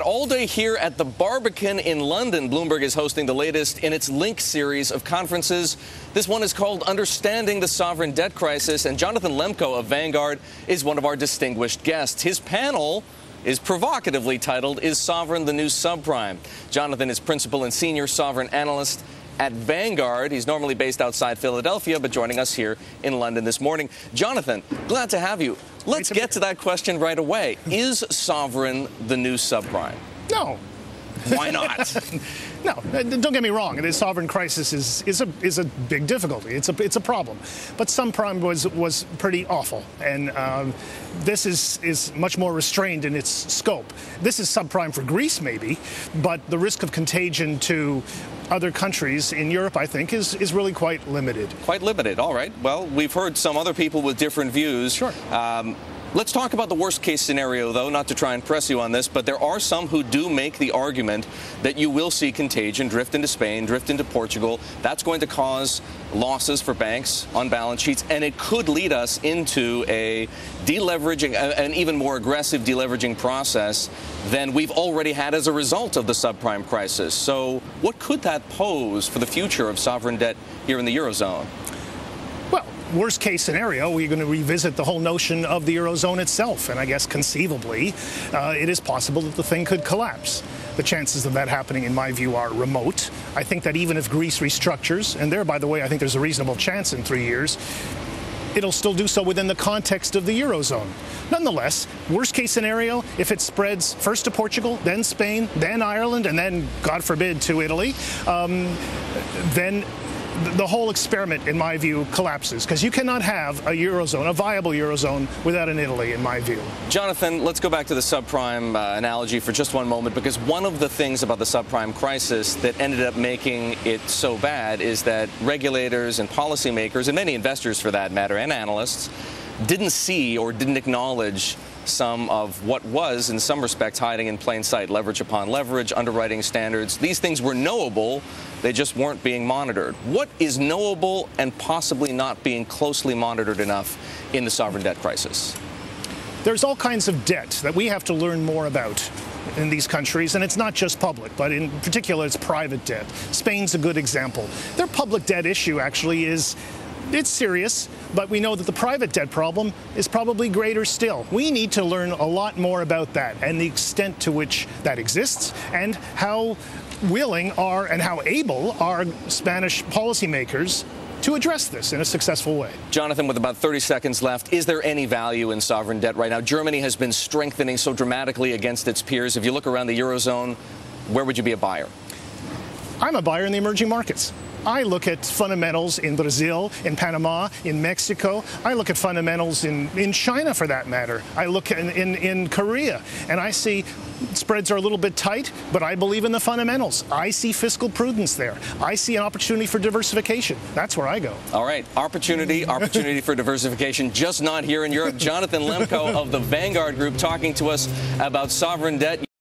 All day here at the Barbican in London, Bloomberg is hosting the latest in its Link series of conferences. This one is called Understanding the Sovereign Debt Crisis, and Jonathan Lemco of Vanguard is one of our distinguished guests. His panel is provocatively titled, Is Sovereign the New Subprime? Jonathan is principal and senior sovereign analyst at Vanguard. He's normally based outside Philadelphia, but joining us here in London this morning. Jonathan, glad to have you. Let's get to that question right away. Is sovereign the new subprime? No. Why not? No, don't get me wrong. The sovereign crisis is a big difficulty. It's a problem. But subprime was pretty awful, and this is much more restrained in its scope. This is subprime for Greece, maybe, but the risk of contagion to other countries in Europe, I think, is really quite limited. Quite limited. All right. Well, we've heard some other people with different views. Sure. Let's talk about the worst-case scenario, though, not to try and press you on this, but there are some who do make the argument that you will see contagion drift into Spain, drift into Portugal. That's going to cause losses for banks on balance sheets, and it could lead us into a deleveraging, an even more aggressive deleveraging process than we've already had as a result of the subprime crisis. So what could that pose for the future of sovereign debt here in the Eurozone? Well, worst case scenario, we're going to revisit the whole notion of the Eurozone itself. And I guess conceivably, it is possible that the thing could collapse. The chances of that happening, in my view, are remote. I think that even if Greece restructures, and there, by the way, I think there's a reasonable chance in 3 years, it'll still do so within the context of the Eurozone. Nonetheless, worst case scenario, if it spreads first to Portugal, then Spain, then Ireland, and then, God forbid, to Italy, then the whole experiment, in my view, collapses, because you cannot have a Eurozone, a viable Eurozone, without an Italy, in my view. Jonathan, let's go back to the subprime analogy for just one moment, because one of the things about the subprime crisis that ended up making it so bad is that regulators and policymakers, and many investors for that matter, and analysts, didn't see or didn't acknowledge some of what was, in some respects, hiding in plain sight. Leverage upon leverage, underwriting standards. These things were knowable. They just weren't being monitored. What is knowable and possibly not being closely monitored enough in the sovereign debt crisis? There's all kinds of debt that we have to learn more about in these countries, and it's not just public, but in particular it's private debt. Spain's a good example. Their public debt issue actually it's serious, but we know that the private debt problem is probably greater still. We need to learn a lot more about that and the extent to which that exists, and how willing are and how able are Spanish policymakers to address this in a successful way. Jonathan, with about 30 seconds left, is there any value in sovereign debt right now? Germany has been strengthening so dramatically against its peers. If you look around the Eurozone, where would you be a buyer? I'm a buyer in the emerging markets. I look at fundamentals in Brazil, in Panama, in Mexico. I look at fundamentals in China, for that matter. I look in Korea, and I see spreads are a little bit tight, but I believe in the fundamentals. I see fiscal prudence there. I see an opportunity for diversification. That's where I go. All right. Opportunity for diversification, just not here in Europe. Jonathan Lemco of the Vanguard Group talking to us about sovereign debt.